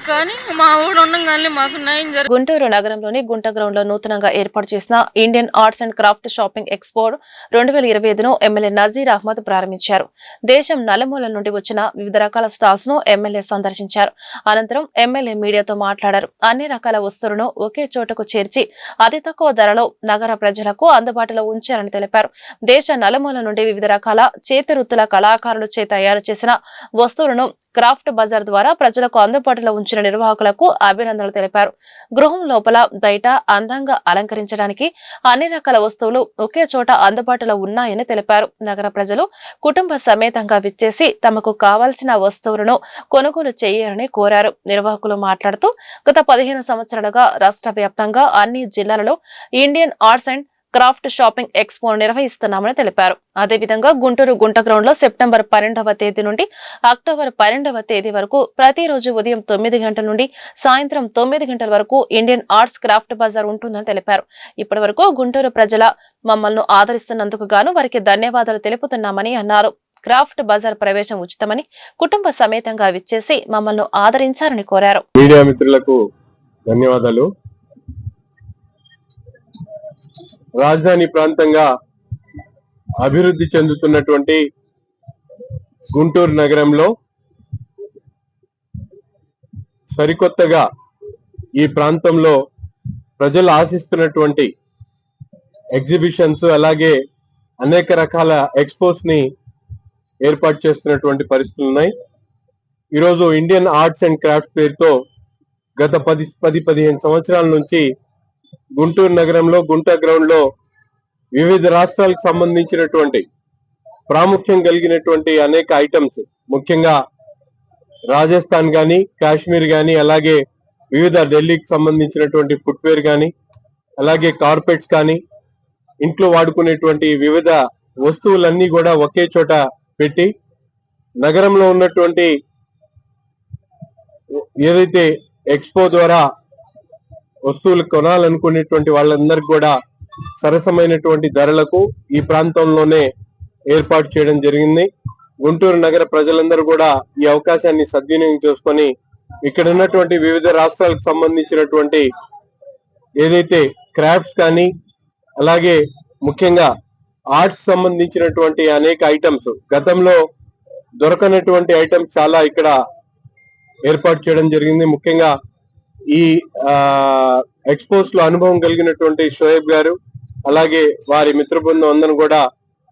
కానీ మా ఊడు ఉండగానే మాకు న్యాయం జరుగుతుంది. గుంటూరు నగరంలోని గుంట గ్రౌండ్ లో నూతనంగా ఏర్పాటు చేసిన Indian arts and craft shopping expo 2025ను ఎమ్మెల్యే నజీర్ అహ్మద్ ప్రారంభించారు. దేశం నలుమూలల నుండి వచ్చిన వివిధ రకాల స్టాల్స్ ను ఎమ్మెల్యే సందర్శించారు. అనంతరం ఎమ్మెల్యే మీడియాతో మాట్లాడారు. అన్ని రకాల వస్తువులను ఒకే చోటకు చేర్చి అతి తక్కువ ధరలో నగర ప్రజలకు అందుబాటులో ఉంచారని తెలిపారు. దేశ నలుమూల నుండి వివిధ రకాల చేతివృత్తుల కళాకారులు తయారు చేసిన వస్తువులను క్రాఫ్ట్ బజార్ ద్వారా ప్రజలకు అందుబాటులో ఉంచిన నిర్వాహకులకు అభినందనలు తెలిపారు. గృహం లోపల బయట అందంగా అలంకరించడానికి అన్ని రకాల వస్తువులు ఒకే చోట అందుబాటులో ఉన్నాయని తెలిపారు. నగర ప్రజలు కుటుంబ సమేతంగా విచ్చేసి తమకు కావాల్సిన వస్తువులను కొనుగోలు చేయాలని కోరారు. నిర్వాహకులు మాట్లాడుతూ గత 15 సంవత్సరాలుగా రాష్ట్ర వ్యాప్తంగా అన్ని జిల్లాలలో Indian arts and craft shopping expo నిర్వహిస్తున్నామని తెలిపారు. అదేవిధంగా గుంటూరు గుంట గ్రౌండ్ లో సెప్టెంబర్ 12వ తేదీ నుండి అక్టోబర్ 12వ తేదీ వరకు ప్రతిరోజు ఉదయం 9 గంటల నుండి సాయంత్రం 9 గంటల వరకు ఇండియన్ ఆర్ట్స్ క్రాఫ్ట్ బజార్ ఉంటుందని తెలిపారు. ఇప్పటి వరకు గుంటూరు ప్రజల మమ్మల్ని ఆదరిస్తున్నందుకు గాను వారికి ధన్యవాదాలు తెలుపుతున్నామని అన్నారు. క్రాఫ్ట్ బజార్ ప్రవేశం ఉచితమని కుటుంబ సమేతంగా విచ్చేసి మమ్మల్ని ఆదరించారని కోరారు. మీడియా మిత్రులకు ధన్యవాదాలు. రాజధాని ప్రాంతంగా అభివృద్ధి చెందుతున్నటువంటి గుంటూరు నగరంలో సరికొత్తగా ఈ ప్రాంతంలో ప్రజలు ఆశిస్తున్నటువంటి ఎగ్జిబిషన్స్ అలాగే అనేక రకాల ఎక్స్పోస్ ని ఏర్పాటు చేస్తున్నటువంటి పరిస్థితులు ఉన్నాయి. ఈరోజు ఇండియన్ ఆర్ట్స్ అండ్ క్రాఫ్ట్ పేరుతో గత 10-15 సంవత్సరాల నుంచి గుంటూరు నగరంలో గుంట గ్రౌండ్ లో వివిధ రాష్ట్రాలకు సంబంధించినటువంటి ప్రాముఖ్యం కలిగినటువంటి అనేక ఐటమ్స్, ముఖ్యంగా రాజస్థాన్ గాని కాశ్మీర్ గాని అలాగే వివిధ ఢిల్లీకి సంబంధించినటువంటి ఫుట్వేర్ గాని అలాగే కార్పెట్స్ కానీ ఇంట్లో వాడుకునేటువంటి వివిధ వస్తువులన్నీ కూడా ఒకే చోట పెట్టి నగరంలో ఉన్నటువంటి ఏదైతే ఎక్స్పో ద్వారా వస్తువులు కొనాలనుకునేటువంటి వాళ్ళందరికీ కూడా సరసమైనటువంటి ధరలకు ఈ ప్రాంతంలోనే ఏర్పాటు చేయడం జరిగింది. గుంటూరు నగర ప్రజలందరూ కూడా ఈ అవకాశాన్ని సద్వినియోగం చేసుకొని ఇక్కడ ఉన్నటువంటి వివిధ రాష్ట్రాలకు సంబంధించినటువంటి ఏదైతే క్రాఫ్ట్స్ కానీ అలాగే ముఖ్యంగా ఆర్ట్స్ సంబంధించినటువంటి అనేక ఐటమ్స్, గతంలో దొరకనటువంటి ఐటమ్స్ చాలా ఇక్కడ ఏర్పాటు చేయడం జరిగింది. ముఖ్యంగా ఈ ఎక్స్పోస్ లో అనుభవం కలిగినటువంటి షోయబ్ గారు అలాగే వారి మిత్ర బృందం అందరూ కూడా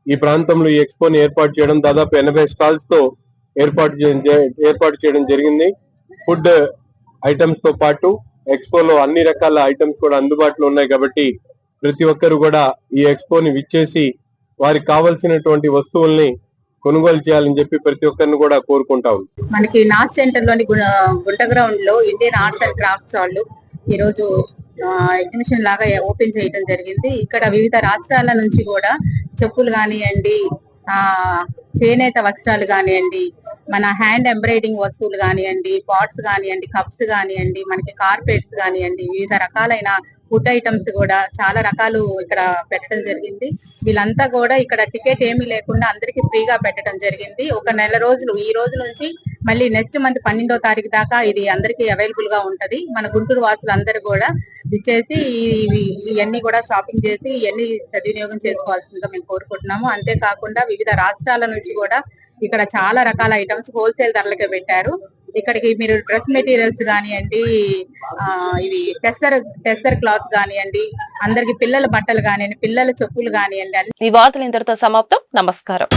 ఈ ప్రాంతంలో ఈ ఎక్స్పోని ఏర్పాటు చేయడం, దాదాపు 80 స్టాల్స్ తో ఏర్పాటు చేయడం జరిగింది. ఫుడ్ ఐటమ్స్ తో పాటు ఎక్స్పోలో అన్ని రకాల ఐటమ్స్ కూడా అందుబాటులో ఉన్నాయి కాబట్టి ప్రతి ఒక్కరు కూడా ఈ ఎక్స్పోని విచ్చేసి వారికి కావలసినటువంటి వస్తువుల్ని కొనుగోలు చేయాలని చెప్పి ప్రతి ఒక్కరిని కూడా కోరుకుంటా ఉన్నాం. మనకి నార్త్ సెంటర్ లోని గుంట గ్రౌండ్ లో ఇండియన్ ఆర్ట్స్ అండ్ క్రాఫ్ట్స్ వాళ్ళు ఈరోజు ఎగ్జిబిషన్ లాగా ఓపెన్ చేయడం జరిగింది. ఇక్కడ వివిధ రాష్ట్రాల నుంచి కూడా చెప్పులు కానివ్వండి, చేనేత వస్త్రాలు కానివ్వండి, మన హ్యాండ్ ఎంబ్రాయిడింగ్ వస్తువులు కానివ్వండి, పాట్స్ కానివ్వండి, కప్స్ కానివ్వండి, మనకి కార్పెట్స్ కానివ్వండి, వివిధ రకాలైన ఫుడ్ ఐటమ్స్ కూడా చాలా రకాలు ఇక్కడ పెట్టడం జరిగింది. వీళ్ళంతా కూడా ఇక్కడ టికెట్ ఏమీ లేకుండా అందరికీ ఫ్రీగా పెట్టడం జరిగింది. ఒక నెల రోజులు, ఈ రోజు నుంచి మళ్ళీ నెక్స్ట్ మంత్ 12వ తారీఖు దాకా ఇది అందరికీ అవైలబుల్ గా ఉంటది. మన గుంటూరు వాసులు అందరూ కూడా ఇచ్చేసి ఇవన్నీ కూడా షాపింగ్ చేసి ఇవన్నీ సద్వినియోగం చేసుకోవాల్సిందిగా మేము కోరుకుంటున్నాము. అంతేకాకుండా వివిధ రాష్ట్రాల నుంచి కూడా ఇక్కడ చాలా రకాల ఐటమ్స్ హోల్సేల్ ధరలకే పెట్టారు. ఇక్కడికి మీరు డ్రెస్ మెటీరియల్స్ కానివ్వండి, ఇవి టెస్సర్ క్లాత్ కానివ్వండి, అందరికి పిల్లల బట్టలు కానివ్వండి, పిల్లల చెప్పులు కానివ్వండి. ఈ వార్తలు ఇంతటితో సమాప్తం. నమస్కారం.